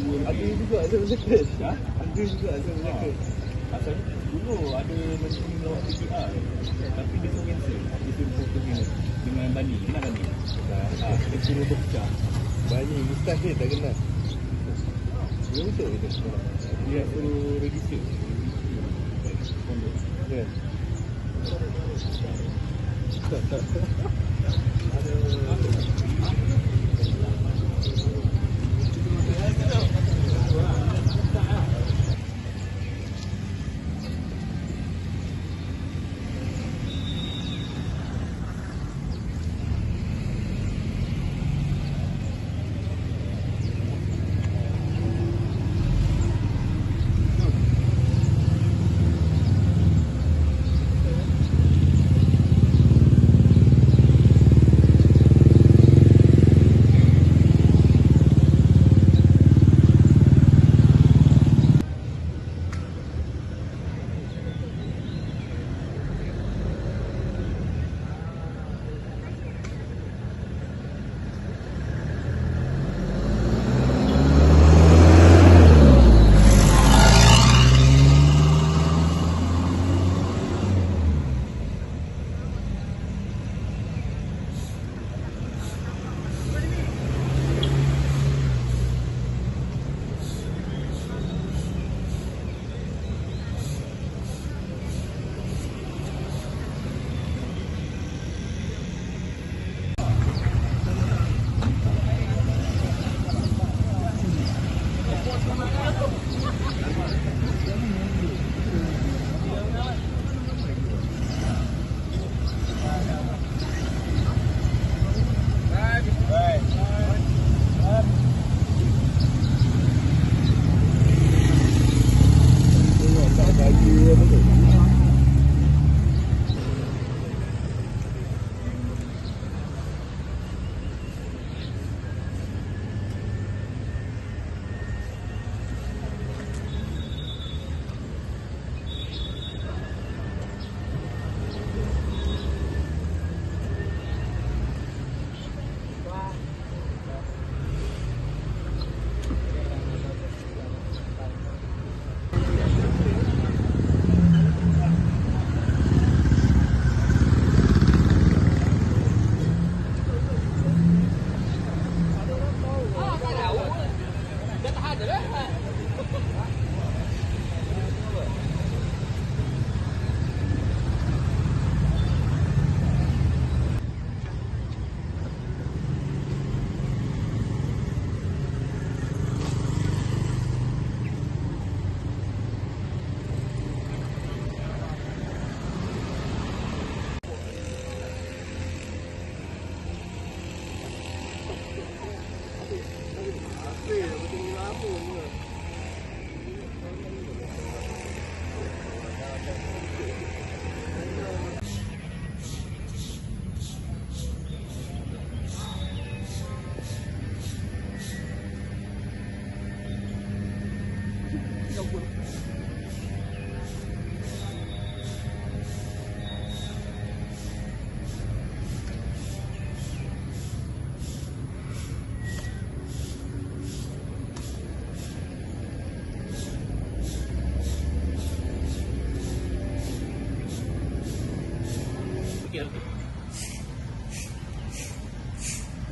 Ada juga ada jacket. Ada juga ada jacket. Pasal dulu ada menteri lawak PPR, tapi dia suruh cancel. Dia suruh fotonya dengan Bani. Kenal Bani? Dia suruh berpecah. Bani mustahil tak kenal. Dia betul kita sekarang. Dia suruh register. Ya.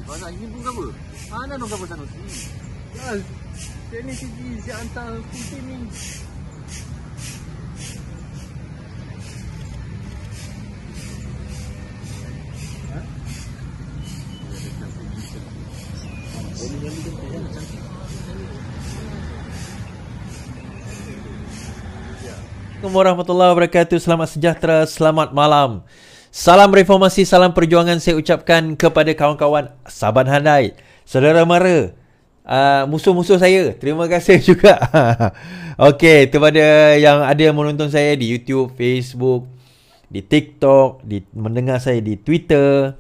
Pasal ini pun apa? Mana nak gambar sana sini? Ya, sini sini si hantar putih ni. Assalamualaikum warahmatullahi wabarakatuh. Selamat sejahtera, selamat malam. Salam reformasi, salam perjuangan saya ucapkan kepada kawan-kawan sahabat handai, saudara mara, musuh-musuh saya. Terima kasih juga. Okey, kepada yang ada yang menonton saya di YouTube, Facebook, di TikTok, mendengar saya di Twitter.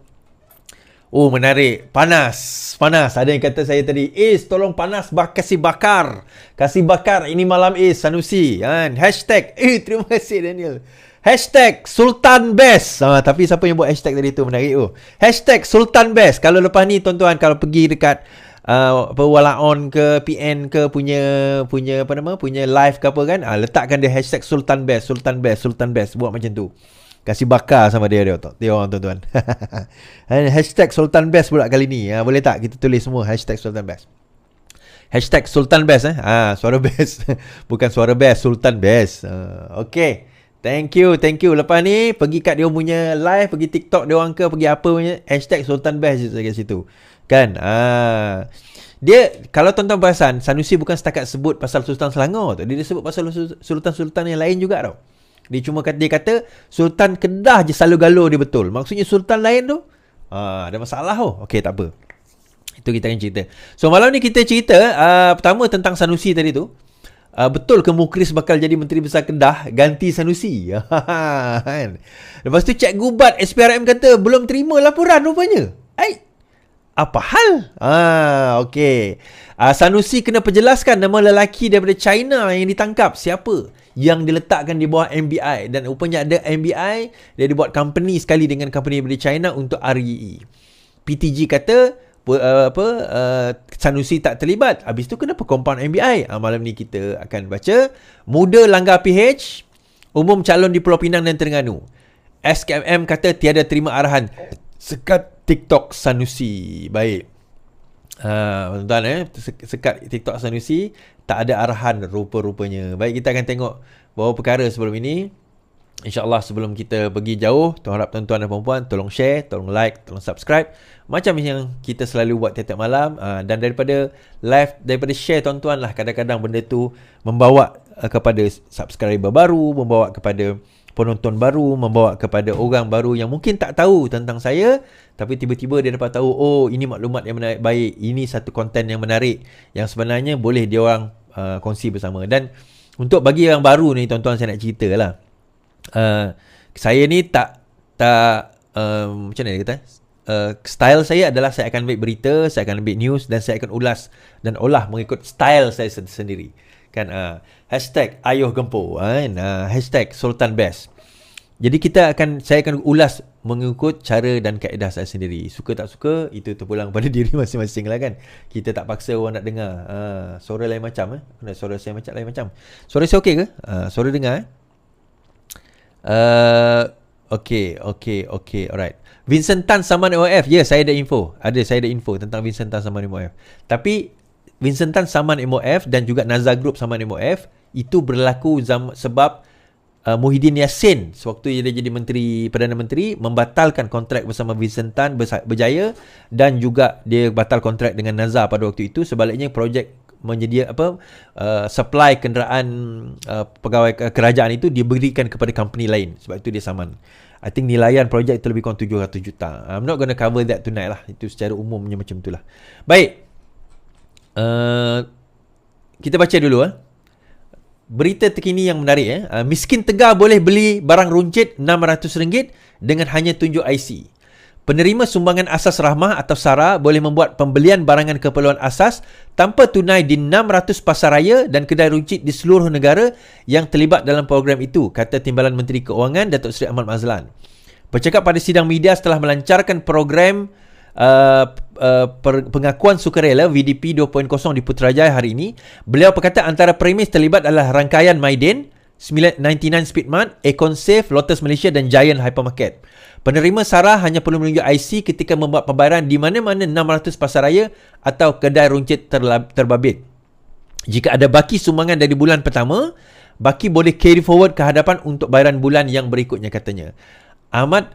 Oh, menarik. Panas. Ada yang kata saya tadi, tolong panas, kasih bakar. Kasih bakar. Ini malam Sanusi. Kan? Hashtag. Terima kasih Daniel. Hashtag Sultan Best. Tapi siapa yang buat hashtag tadi tu menarik tu. Hashtag Sultan Best. Kalau lepas ni tuan-tuan, kalau pergi dekat apa Walaon ke PN ke punya apa nama, punya live ke apa kan, letakkan dia hashtag Sultan Best buat macam tu. Kasih bakar sama dia orang tuan-tuan. Hashtag Sultan Best pula kali ni. Boleh tak kita tulis semua hashtag Sultan Best. Hashtag Sultan Best suara best. Bukan suara best, Sultan Best. Okay. Thank you. Lepas ni pergi kat dia punya live, pergi TikTok dia orang ke, pergi apa punya, hashtag Sultan Best kat situ. Kan? Dia, kalau tuan-tuan perasan, Sanusi bukan setakat sebut pasal Sultan Selangor tu. Dia sebut pasal Sultan-Sultan yang lain juga tau. Dia kata Sultan Kedah je selalu galuh dia betul. Maksudnya Sultan lain tu ada masalah Okey, tak apa. Itu kita akan cerita. So malam ni kita cerita pertama tentang Sanusi tadi tu. Betul ke Mukris bakal jadi Menteri Besar Kedah ganti Sanusi? Lepas tu Cikgu Bat SPRM kata belum terima laporan rupanya. Apa hal? Okey. Sanusi kena perjelaskan nama lelaki daripada China yang ditangkap siapa yang diletakkan di bawah MBI, dan rupanya ada MBI, dia dibuat company sekali dengan company daripada China untuk REE. PTG kata Sanusi tak terlibat. Habis tu kenapa compound MBI? Malam ni kita akan baca. Muda langgar PH, umum calon di Pulau Pinang dan Terengganu. SKMM kata tiada terima arahan sekat TikTok Sanusi. Baik. Tuan-tuan sekat TikTok Sanusi, tak ada arahan rupa-rupanya. Baik, kita akan tengok beberapa perkara sebelum ini. InsyaAllah sebelum kita pergi jauh, harap tuan-tuan dan puan-puan tolong share, tolong like, tolong subscribe, macam yang kita selalu buat tiap-tiap malam. Dan daripada live, daripada share tuan-tuan lah, kadang-kadang benda tu membawa kepada subscriber baru, membawa kepada penonton baru, membawa kepada orang baru yang mungkin tak tahu tentang saya, tapi tiba-tiba dia dapat tahu, oh ini maklumat yang menarik, baik, ini satu konten yang menarik yang sebenarnya boleh dia orang kongsi bersama. Dan untuk bagi yang baru ni tuan-tuan, saya nak cerita lah, saya ni tak macam mana dia kata, style saya adalah saya akan ambil berita, saya akan ambil news dan saya akan ulas dan olah mengikut style saya sendiri kan. Hashtag Ayuh Gempo, hashtag Sultan Best. Jadi saya akan ulas mengikut cara dan kaedah saya sendiri. Suka tak suka, itu terpulang pada diri masing-masing lah kan. Kita tak paksa orang nak dengar. Suara lain macam suara saya macam lain macam. Suara saya okey ke? Suara dengar Okay, alright. Vincent Tan saman MOF. Ya, saya ada info. Saya ada info tentang Vincent Tan saman MOF. Tapi Vincent Tan saman MOF dan juga Nazar Group saman MOF itu berlaku sebab Muhyiddin Yassin sewaktu dia jadi Perdana Menteri membatalkan kontrak bersama Vincent Tan berjaya, dan juga dia batal kontrak dengan Nazar pada waktu itu. Sebaliknya projek supply kenderaan pegawai kerajaan itu diberikan kepada company lain. Sebab itu dia saman. I think nilaian projek itu lebih kurang 700 juta. I'm not gonna cover that tonight lah. Itu secara umumnya macam itulah. Baik. Kita baca dulu berita terkini yang menarik. Miskin Tegar boleh beli barang runcit RM600 dengan hanya tunjuk IC. Penerima sumbangan asas rahmah atau SARA boleh membuat pembelian barangan keperluan asas tanpa tunai di 600 pasaraya dan kedai runcit di seluruh negara yang terlibat dalam program itu, kata Timbalan Menteri Keuangan Datuk Seri Ahmad Mazlan. Bercakap pada sidang media setelah melancarkan program pengakuan sukarela VDP 2.0 di Putrajaya hari ini, beliau berkata antara premis terlibat adalah rangkaian Maiden, 99 Speedmart, Econ-Safe, Lotus Malaysia dan Giant Hypermarket. Penerima SARA hanya perlu menunjuk IC ketika membuat pembayaran di mana-mana 600 pasaraya atau kedai runcit terbabit. Jika ada baki sumbangan dari bulan pertama, baki boleh carry forward ke hadapan untuk bayaran bulan yang berikutnya, katanya. Ahmad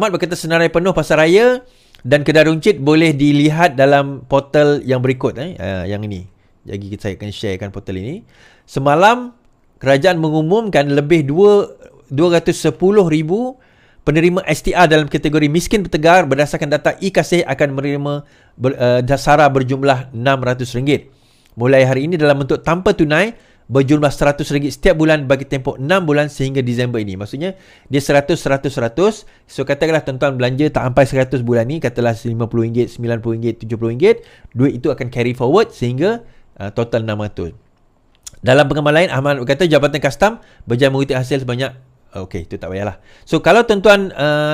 berkata senarai penuh pasaraya dan kedai runcit boleh dilihat dalam portal yang berikut. Yang ini. Jadi saya akan sharekan portal ini. Semalam, kerajaan mengumumkan lebih 210,000 penerima STR dalam kategori miskin bertegar berdasarkan data e-Kasih akan menerima SARA berjumlah RM600. Mulai hari ini dalam bentuk tanpa tunai berjumlah RM100 setiap bulan bagi tempoh 6 bulan sehingga Disember ini. Maksudnya dia 100. So katakanlah tuan-tuan belanja tak sampai 100 bulan ni, katalah RM50, RM90, RM70, duit itu akan carry forward sehingga total 600. Dalam pengamal lain, Ahmad berkata Jabatan Kastam berjaya mengutip hasil sebanyak Okey, itu tak payahlah. So kalau tuan-tuan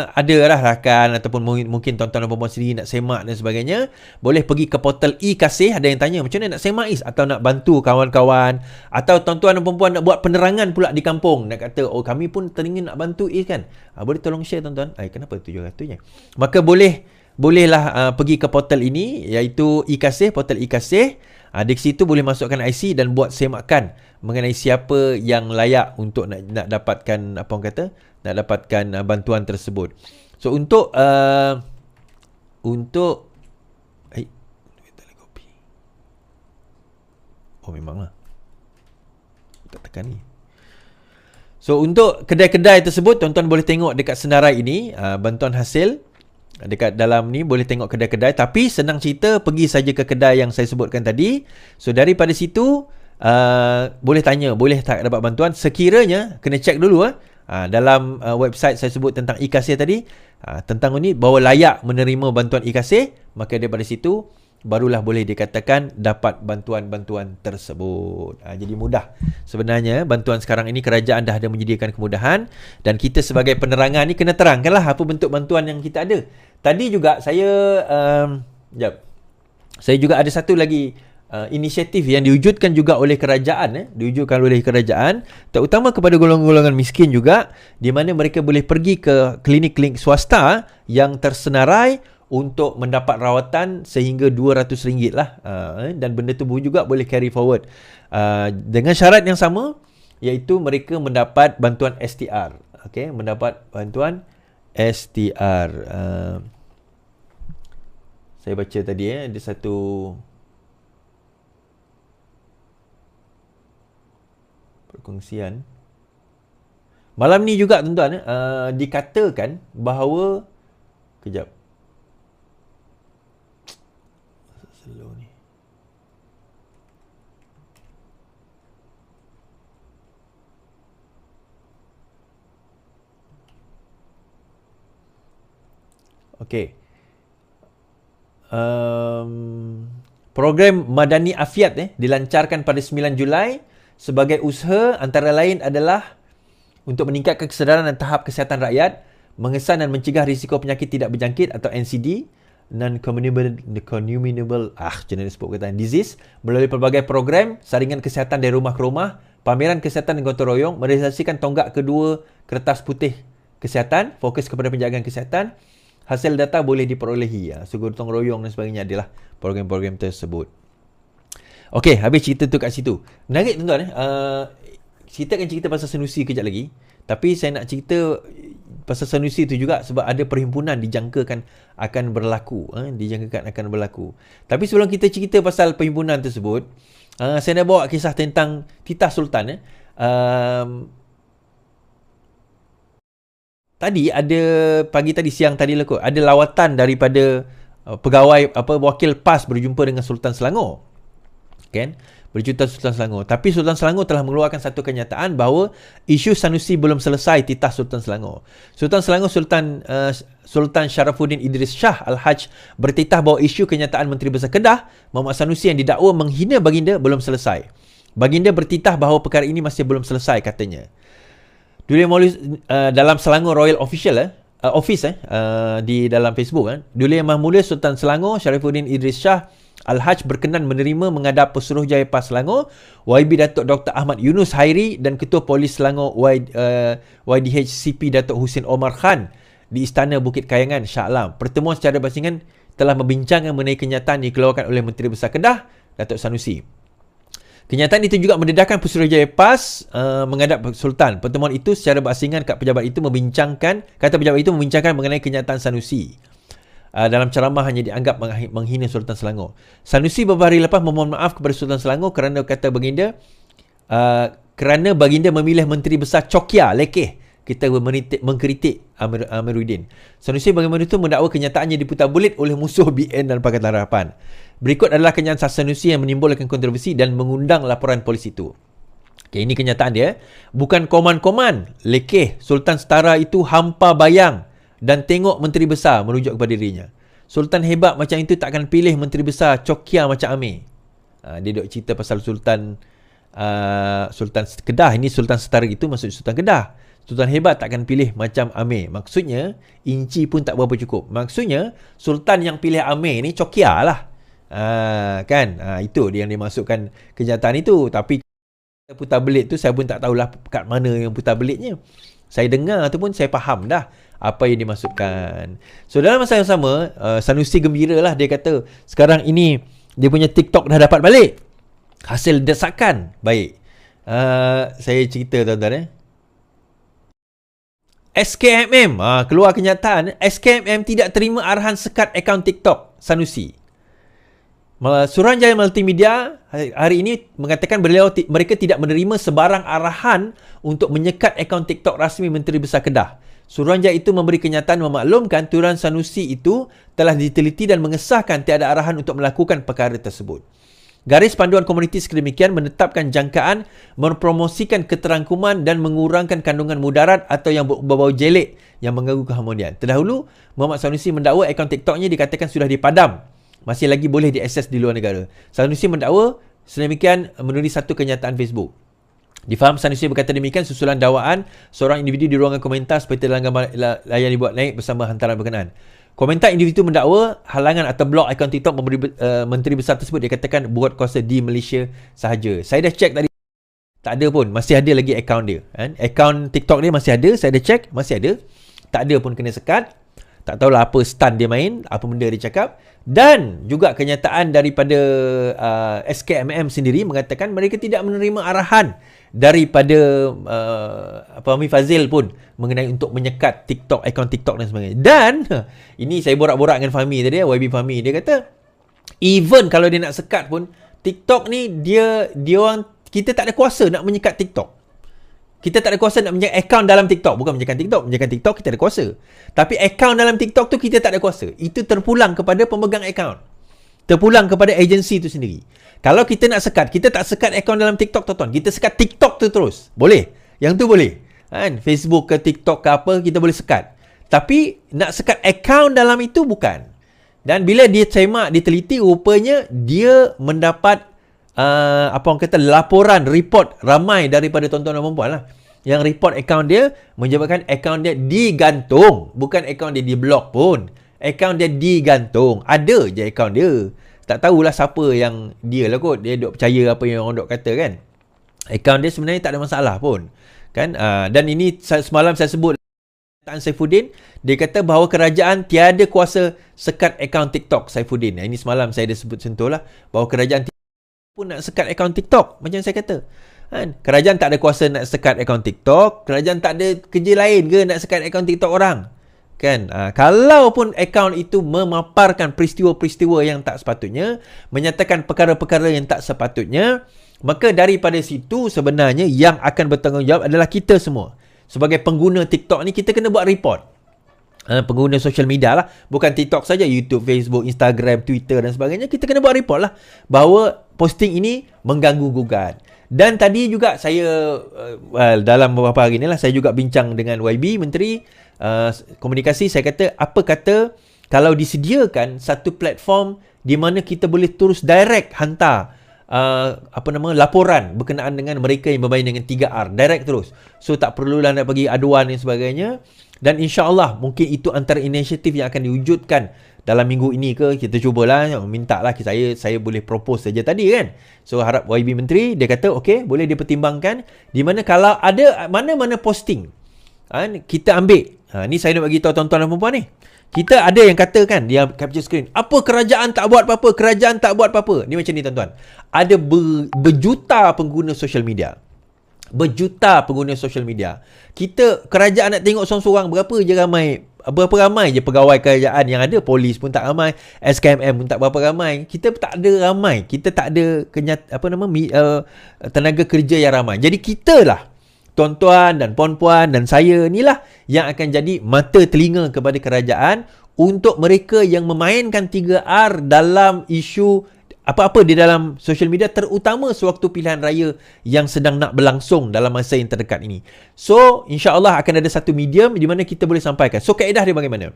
ada lah rakan ataupun mungkin tuan-tuan dan puan-puan sendiri nak semak dan sebagainya, boleh pergi ke portal e-Kasih. Ada yang tanya macam mana nak semak Is, atau nak bantu kawan-kawan, atau tuan-tuan dan puan-puan nak buat penerangan pula di kampung, nak kata oh kami pun teringin nak bantu Is kan. Boleh tolong share tuan-tuan. Kenapa 700 je? Maka bolehlah pergi ke portal ini, iaitu e-Kasih, portal e-Kasih. Di situ boleh masukkan IC dan buat semakan mengenai siapa yang layak untuk nak dapatkan nak dapatkan bantuan tersebut. So untuk kopi. Oh memanglah. Tak tekan ni. So untuk kedai-kedai tersebut, tuan-tuan boleh tengok dekat senarai ini, bantuan hasil. Dekat dalam ni boleh tengok kedai-kedai, tapi senang cerita pergi saja ke kedai yang saya sebutkan tadi. So daripada situ boleh tanya, boleh tak dapat bantuan. Sekiranya kena check dulu dalam website saya sebut tentang e-Kasih tadi, tentang ini bahawa layak menerima bantuan e-Kasih, maka daripada situ barulah boleh dikatakan dapat bantuan-bantuan tersebut. Jadi mudah. Sebenarnya bantuan sekarang ini kerajaan dah ada menyediakan kemudahan, dan kita sebagai penerangan ni kena terangkanlah apa bentuk bantuan yang kita ada. Tadi juga saya saya juga ada satu lagi inisiatif yang diwujudkan juga oleh kerajaan, terutama kepada golongan-golongan miskin juga, di mana mereka boleh pergi ke klinik-klinik swasta yang tersenarai untuk mendapat rawatan sehingga RM200 lah. Dan benda tu juga boleh carry forward dengan syarat yang sama, iaitu mereka mendapat bantuan STR. Okey, mendapat bantuan STR. Saya baca tadi ada satu perkongsian malam ni juga tuan-tuan, dikatakan bahawa kejap slow ni. Okey. Program Madani Afiat dilancarkan pada 9 Julai sebagai usaha antara lain adalah untuk meningkatkan kesedaran dan tahap kesihatan rakyat, mengesan dan mencegah risiko penyakit tidak berjangkit atau NCD, non-communicable disease, melalui pelbagai program saringan kesihatan dari rumah ke rumah, pameran kesihatan dan gotong royong, merealisasikan tonggak kedua kertas putih kesihatan, fokus kepada penjagaan kesihatan. Hasil data boleh diperolehi. Gotong royong dan sebagainya adalah program-program tersebut. Okey, habis cerita tu kat situ. Menarik tuan-tuan. Kita akan cerita pasal Sanusi kejap lagi. Tapi saya nak cerita pasal Sanusi tu juga sebab ada perhimpunan dijangkakan akan berlaku. Tapi sebelum kita cerita pasal perhimpunan tersebut, saya nak bawa kisah tentang Titah Sultan. Tadi ada siang tadi lah kot, ada lawatan daripada pegawai wakil PAS berjumpa dengan Sultan Selangor. Kan? Berjumpa Sultan Selangor. Tapi Sultan Selangor telah mengeluarkan satu kenyataan bahawa isu Sanusi belum selesai titah Sultan Selangor. Sultan Selangor Sultan Sharafuddin Idris Shah Al-Haj bertitah bahawa isu kenyataan Menteri Besar Kedah Muhammad Sanusi yang didakwa menghina baginda belum selesai. Baginda bertitah bahawa perkara ini masih belum selesai katanya. Duli Maulid dalam Selangor Royal Official Office di dalam Facebook Duli Yang Maha Mulia Sultan Selangor Sharifuddin Idris Shah Al-Haj berkenan menerima menghadap Pesuruhjaya PAS Selangor YB Datuk Dr. Ahmad Yunus Hairi dan Ketua Polis Selangor YDH CP Datuk Husin Omar Khan di Istana Bukit Kayangan, Shah Alam. Pertemuan secara bersingan telah membincangkan mengenai kenyataan dikeluarkan oleh Menteri Besar Kedah Datuk Sanusi. Kenyataan itu juga mendedahkan Pesuruhjaya PAS menghadap Sultan. Pertemuan itu secara berasingan pejabat itu membincangkan mengenai kenyataan Sanusi. Dalam ceramah hanya dianggap menghina Sultan Selangor. Sanusi beberapa hari lepas memohon maaf kepada Sultan Selangor kerana kata baginda kerana baginda memilih Menteri Besar Cokia lekeh kita mengkritik Amiruddin. Sanusi bagaimana itu mendakwa kenyataannya diputar bulit oleh musuh BN dan Pakatan Harapan. Berikut adalah kenyataan Sanusi yang menimbulkan kontroversi dan mengundang laporan polis itu. Okay, ini kenyataan dia. Bukan koman-koman lekeh Sultan Setara itu hampa bayang dan tengok Menteri Besar merujuk kepada dirinya. Sultan hebat macam itu takkan pilih Menteri Besar Cokia macam Amir. Dia duk cerita pasal Sultan Kedah. Ini Sultan Setara itu maksud Sultan Kedah. Sultan hebat takkan pilih macam Amir. Maksudnya, inci pun tak berapa cukup. Maksudnya, Sultan yang pilih Amir ni cokia lah. Kan? Itu dia yang dimasukkan kenyataan itu. Tapi putar belit tu saya pun tak tahulah kat mana yang putar belitnya. Saya dengar tu pun saya faham dah apa yang dimasukkan. So dalam masa yang sama, Sanusi gembira lah. Dia kata sekarang ini dia punya TikTok dah dapat balik. Hasil desakan baik. Saya cerita tuan-tuan SKMM keluar kenyataan SKMM tidak terima arahan sekat akaun TikTok Sanusi. Suruhanjaya Multimedia hari ini mengatakan mereka tidak menerima sebarang arahan untuk menyekat akaun TikTok rasmi Menteri Besar Kedah. Suruhanjaya itu memberi kenyataan memaklumkan turunan Sanusi itu telah diteliti dan mengesahkan tiada arahan untuk melakukan perkara tersebut. Garis panduan komuniti sedemikian menetapkan jangkaan mempromosikan keterangkuman dan mengurangkan kandungan mudarat atau yang berbau jelek yang mengganggu keharmonian. Terdahulu, Muhammad Sanusi mendakwa akaun TikToknya dikatakan sudah dipadam. Masih lagi boleh diakses di luar negara. Sanusi mendakwa sedemikian menulis satu kenyataan Facebook. Difaham Sanusi berkata demikian susulan dakwaan seorang individu di ruangan komentar seperti layan dibuat naik bersama hantaran berkenaan. Komentar individu mendakwa halangan atau blok akaun TikTok Menteri Besar tersebut dikatakan buat kuasa di Malaysia sahaja. Saya dah check tadi. Tak ada pun. Masih ada lagi akaun dia. Akaun TikTok dia masih ada. Saya dah check. Masih ada. Tak ada pun kena sekat. Tak tahulah apa stunt dia main. Apa benda dia cakap. Dan juga kenyataan daripada SKMM sendiri mengatakan mereka tidak menerima arahan daripada Fahmi Fazil pun mengenai untuk menyekat TikTok, akaun TikTok dan sebagainya. Dan ini saya borak-borak dengan Fahmi tadi, YB Fahmi, dia kata even kalau dia nak sekat pun TikTok ni dia orang, kita tak ada kuasa nak menyekat TikTok. Kita tak ada kuasa nak menyekat akaun dalam TikTok. Bukan menyekat TikTok. Menyekat TikTok kita ada kuasa. Tapi akaun dalam TikTok tu kita tak ada kuasa. Itu terpulang kepada pemegang akaun. Terpulang kepada agensi tu sendiri. Kalau kita nak sekat, kita tak sekat akaun dalam TikTok tuan-tuan. Kita sekat TikTok tu terus. Boleh. Yang tu boleh. Facebook ke TikTok ke apa, kita boleh sekat. Tapi nak sekat akaun dalam itu bukan. Dan bila dia semak, dia teliti, rupanya dia mendapat apa orang kata laporan, report ramai daripada tuan-tuan dan puan-puan lah. Yang report akaun dia menyebabkan akaun dia digantung. Bukan akaun dia diblok pun. Akaun dia digantung. Ada je akaun dia. Tak tahulah siapa yang dia lah kot. Dia duk percaya apa yang orang duk kata kan. Akaun dia sebenarnya tak ada masalah pun. Kan? Dan ini semalam saya sebut Tan Saifuddin. Dia kata bahawa kerajaan tiada kuasa sekat akaun TikTok Saifuddin. Ini semalam saya dah sebut sentuh lah. Bahawa kerajaan pun nak sekat akaun TikTok. Macam saya kata. Kerajaan tak ada kuasa nak sekat akaun TikTok. Kerajaan tak ada kerja lain ke nak sekat akaun TikTok orang. Kan? Kalau pun akaun itu memaparkan peristiwa-peristiwa yang tak sepatutnya, menyatakan perkara-perkara yang tak sepatutnya, maka daripada situ sebenarnya yang akan bertanggungjawab adalah kita semua. Sebagai pengguna TikTok ni, kita kena buat report. Pengguna social media lah. Bukan TikTok saja, YouTube, Facebook, Instagram, Twitter dan sebagainya. Kita kena buat report lah bahawa posting ini mengganggu gugat. Dan tadi juga saya dalam beberapa hari ni lah, saya juga bincang dengan YB Menteri Komunikasi. Saya kata, apa kata kalau disediakan satu platform di mana kita boleh terus direct hantar laporan berkenaan dengan mereka yang bermain dengan 3R, direct terus. So tak perlulah nak pergi aduan dan sebagainya. Dan insya-Allah mungkin itu antara inisiatif yang akan diwujudkan dalam minggu ini ke. Kita cubalah, minta lah saya boleh propose saja tadi kan. So harap YB Menteri, dia kata okey, boleh dipertimbangkan di mana kalau ada mana-mana posting kita ambil. Ni saya nak bagi tahu tuan-tuan dan puan-puan ni. Kita ada yang kata kan, dia capture screen, apa kerajaan tak buat apa-apa, kerajaan tak buat apa-apa. Ni macam ni tuan-tuan. Ada berjuta pengguna social media. Berjuta pengguna social media. Kerajaan nak tengok seorang-seorang berapa ramai je pegawai kerajaan yang ada. Polis pun tak ramai, SKMM pun tak berapa ramai. Kita tak ada ramai. Kita tak ada tenaga kerja yang ramai. Jadi kita lah, tuan-tuan dan puan-puan dan saya ni lah yang akan jadi mata telinga kepada kerajaan untuk mereka yang memainkan 3R dalam isu apa-apa di dalam social media, terutama sewaktu pilihan raya yang sedang nak berlangsung dalam masa yang terdekat ini. So, insya-Allah akan ada satu medium di mana kita boleh sampaikan. So, kaedah dia bagaimana?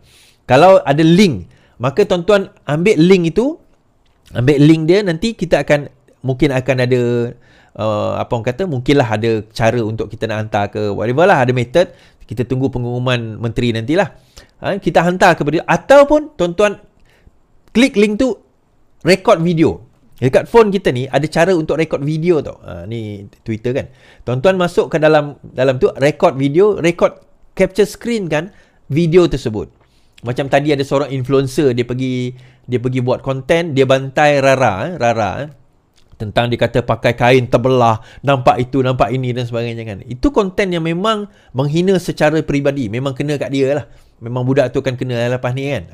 Kalau ada link, maka tuan-tuan ambil link itu, ambil link dia, nanti kita akan mungkin akan ada apa orang kata, mungkinlah ada cara untuk kita nak hantar ke whatever lah, ada method. Kita tunggu pengumuman menteri nantilah. Kita hantar kepada, ataupun tuan-tuan klik link tu, record video. Dekat phone kita ni ada cara untuk record video tau. Ni Twitter kan. Tuan-tuan masuk ke dalam tu, record video, record capture screen kan video tersebut. Macam tadi ada seorang influencer, dia pergi buat konten, dia bantai Rara tentang dia kata pakai kain terbelah, nampak itu, nampak ini dan sebagainya kan. Itu konten yang memang menghina secara peribadi, memang kena kat dia lah. Memang budak tu akan kena lepas ni kan.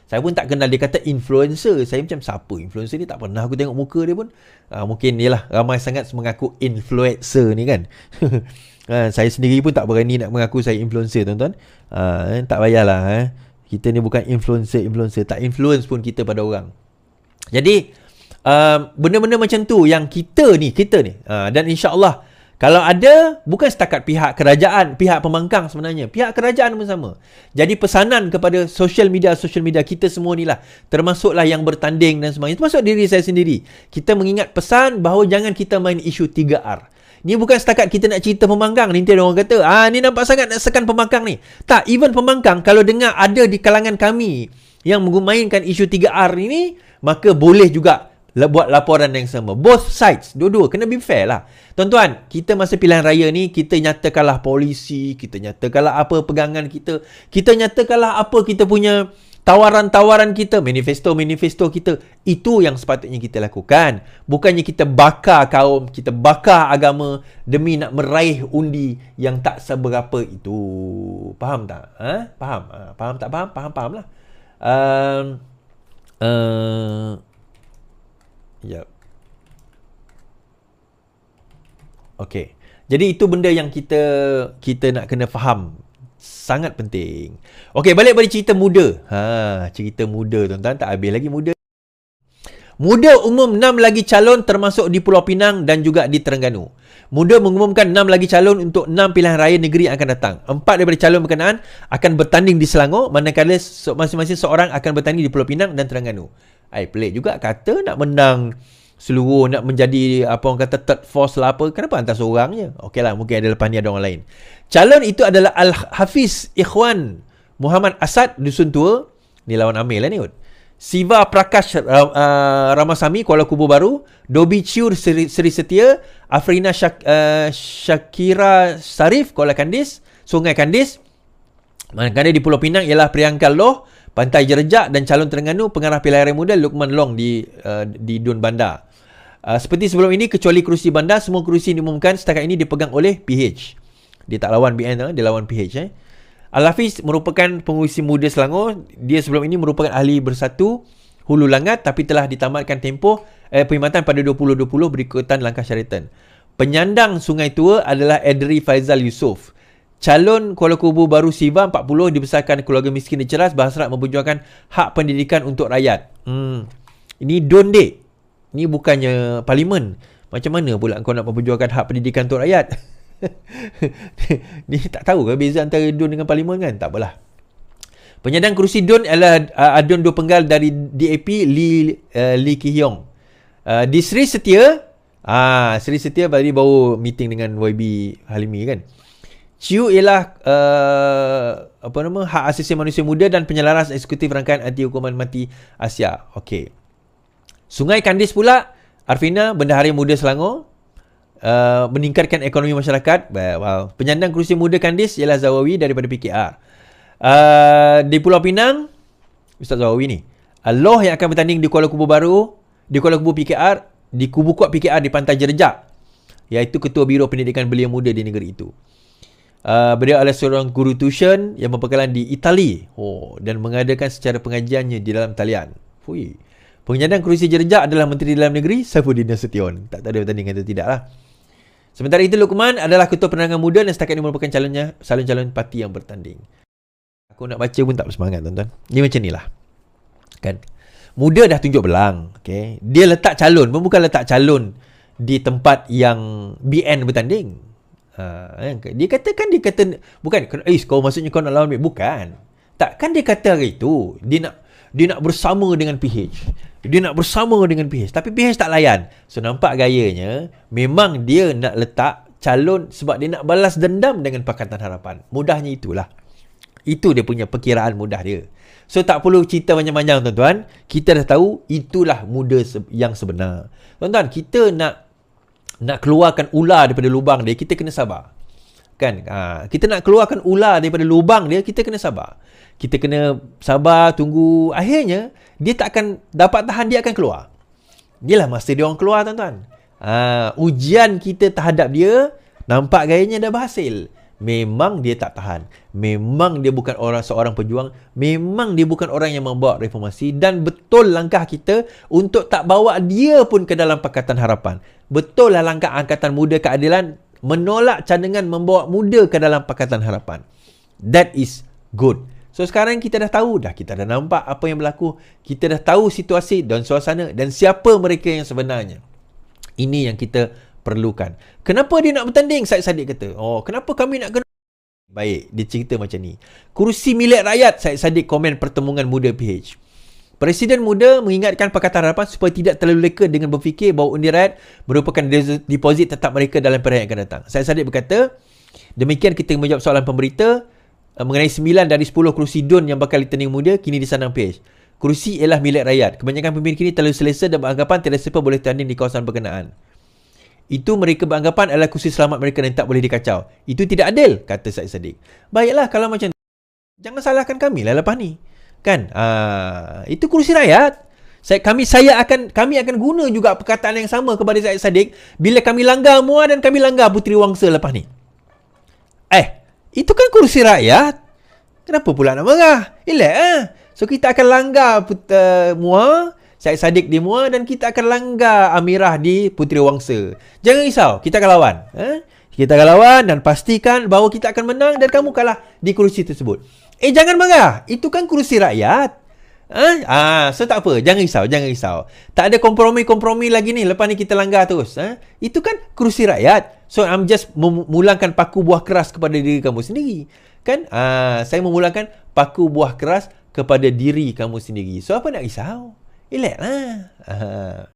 Saya pun tak kenal, dia kata influencer. Saya macam, siapa influencer ni? Tak pernah aku tengok muka dia pun. Mungkin yelah, ramai sangat mengaku influencer ni kan. Saya sendiri pun tak berani nak mengaku saya influencer, tuan-tuan. Tak payahlah. Kita ni bukan influencer. Tak influence pun kita pada orang. Jadi benda-benda macam tu yang kita ni dan insya-Allah kalau ada, bukan setakat pihak kerajaan, pihak pembangkang sebenarnya, pihak kerajaan pun sama. Jadi pesanan kepada social media kita semua ni lah, termasuklah yang bertanding dan sebagainya, termasuk diri saya sendiri. Kita mengingat pesan bahawa jangan kita main isu 3R. Ni bukan setakat kita nak cerita pembangkang. Nanti ada orang kata, ni nampak sangat nak sekan pembangkang ni. Tak, even pembangkang, kalau dengar ada di kalangan kami yang memainkan isu 3R ini, maka boleh juga buat laporan yang sama. Both sides, dua-dua, kena be fair lah. Tuan-tuan, kita masa pilihan raya ni, kita nyatakanlah polisi, kita nyatakanlah apa pegangan kita, kita nyatakanlah apa kita punya tawaran-tawaran kita, manifesto kita. Itu yang sepatutnya kita lakukan. Bukannya kita bakar kaum, kita bakar agama demi nak meraih undi yang tak seberapa itu. Faham tak? Faham? Faham tak faham? Faham lah. Yep. Okey. Jadi itu benda yang kita nak kena faham. Sangat penting. Okey, balik pada cerita muda. Cerita muda, tuan-tuan, tak habis lagi muda. Muda umum 6 lagi calon termasuk di Pulau Pinang dan juga di Terengganu. Muda mengumumkan 6 lagi calon untuk 6 pilihan raya negeri yang akan datang. 4 daripada calon berkenaan akan bertanding di Selangor, manakala masing-masing seorang akan bertanding di Pulau Pinang dan Terengganu. Pelik juga kata nak menang seluruh, nak menjadi apa orang kata third force lah apa. Kenapa hantar seorang je? Okey lah, mungkin ada lepas ni ada orang lain. Calon itu adalah Al-Hafiz Ikhwan Muhammad Asad Dusun Tua. Ni lawan Amil lah ni. Siva Prakash Ramasamy Kuala Kubu Baru. Dobi Ciur Seri Setia. Afrina Shakira Sarif Kuala Kandis, Sungai Kandis. Manakala di Pulau Pinang ialah Priyanka Loh, Pantai Jerejak, dan calon Terengganu pengarah pilihan raya muda Lukman Long di Dun Bandar. Seperti sebelum ini, kecuali kerusi bandar, semua kerusi diumumkan setakat ini dipegang oleh PH. Dia tak lawan BN, dia lawan PH. Al-Hafiz merupakan pengurusi muda Selangor. Dia sebelum ini merupakan ahli Bersatu Hulu Langat, tapi telah ditamatkan tempoh perkhidmatan pada 2020 berikutan langkah syaratan. Penyandang Sungai Tua adalah Edri Faizal Yusof. Calon Kuala Kubu Baru Siva 40 dibesarkan keluarga miskin dan cerdas, berhasrat memperjuangkan hak pendidikan untuk rakyat. Ini Dun dek. Ini bukannya parlimen. Macam mana pula kau nak memperjuangkan hak pendidikan untuk rakyat? Ni tak tahu ke beza antara Dun dengan parlimen kan? Tak apalah. Penyandang kerusi Dun adalah Adun Dua Penggal dari DAP Lee Ki Hyong. Di Seri Setia, Seri Setia baru meeting dengan YB Halimi kan. Ciu ialah hak asasi manusia muda dan penyelaras eksekutif rangkaian anti hukuman mati Asia. Okey. Sungai Kandis pula, Arfina, Bendahari Muda Selangor, meningkatkan ekonomi masyarakat. Wow. Penyandang kerusi muda Kandis ialah Zawawi daripada PKR. Di Pulau Pinang, Ustaz Zawawi ni, Loh yang akan bertanding di Kuala Kubu Baru, di Kuala Kubu PKR, di Kubu Kuat PKR di Pantai Jerejak, iaitu Ketua Biro Pendidikan Belia Muda di negeri itu. Beliau adalah seorang guru tuition yang berpengalaman di Itali dan mengadakan secara pengajiannya di dalam talian. Penyandang kerusi Jerejak adalah Menteri Dalam Negeri Saifuddin Nasution. Tak tahu dia bertanding atau tidak lah. Sementara itu, Luqman adalah Ketua Penerangan Muda dan setakat ini merupakan calon-calon parti yang bertanding. Aku nak baca pun tak bersemangat, tuan-tuan. Ni macam ni lah kan. Muda dah tunjuk belang, okay? Dia letak calon, bukan letak calon di tempat yang BN bertanding. Dia kata bukan kau maksudnya kau nak lawan, bukan. Tak, kan dia kata hari itu dia nak Dia nak bersama dengan PH. Tapi PH tak layan. So nampak gayanya memang dia nak letak calon sebab dia nak balas dendam dengan Pakatan Harapan. Mudahnya itulah. Itu dia punya perkiraan mudah dia. So tak perlu cerita panjang-panjang tuan-tuan. Kita dah tahu itulah muda yang sebenar. Tuan-tuan, kita nak keluarkan ular daripada lubang dia, kita kena sabar. Kan? Kita nak keluarkan ular daripada lubang dia, kita kena sabar. Kita kena sabar, tunggu. Akhirnya, dia tak akan dapat tahan, dia akan keluar. Inilah masa dia orang keluar, tuan-tuan. Ujian kita terhadap dia, nampak gayanya dah berhasil. Memang dia tak tahan. Memang dia bukan seorang pejuang. Memang dia bukan orang yang membawa reformasi. Dan betul langkah kita untuk tak bawa dia pun ke dalam Pakatan Harapan. Betul lah langkah Angkatan Muda Keadilan menolak cadangan membawa muda ke dalam Pakatan Harapan. That is good. So sekarang kita dah tahu dah. Kita dah nampak apa yang berlaku. Kita dah tahu situasi dan suasana dan siapa mereka yang sebenarnya. Ini yang kita perlukan. Kenapa dia nak bertanding? Syed Saddiq kata. Kenapa kami nak kena? Baik, dia cerita macam ni. Kursi milik rakyat, Syed Saddiq komen pertemuan muda PH. Presiden muda mengingatkan Pakatan Harapan supaya tidak terlalu leka dengan berfikir bahawa undi rakyat merupakan deposit tetap mereka dalam pilihan yang akan datang. Syed Saddiq berkata, demikian kita menjawab soalan pemberita mengenai 9 dari 10 kursi DUN yang bakal ditanding muda kini disandang PH. Kursi ialah milik rakyat. Kebanyakan pemimpin kini terlalu selesa dan beranggapan tiada siapa boleh tanding di kawasan berkenaan. Itu mereka beranggapan adalah kursi selamat mereka dan tak boleh dikacau. Itu tidak adil, kata Syed Saddiq. Baiklah kalau macam tu, jangan salahkan kami lah lepas ni. Kan? Itu kursi rakyat. Kami akan guna juga perkataan yang sama kepada Syed Saddiq bila kami langgar Muar dan kami langgar Puteri Wangsa lepas ni. Itu kan kursi rakyat. Kenapa pula nak marah? So kita akan langgar Muar, Syed Saddiq di Muar dan kita akan langgar Amirah di Puteri Wangsa. Jangan risau, kita akan lawan. Kita akan lawan dan pastikan bahawa kita akan menang dan kamu kalah di kursi tersebut. Jangan marah. Itu kan kursi rakyat. So tak apa, jangan risau. Tak ada kompromi lagi ni. Lepas ni kita langgar terus. Itu kan kursi rakyat. So I'm just memulangkan paku buah keras kepada diri kamu sendiri. Kan? Saya memulangkan paku buah keras kepada diri kamu sendiri. So apa nak risau? Relax lah.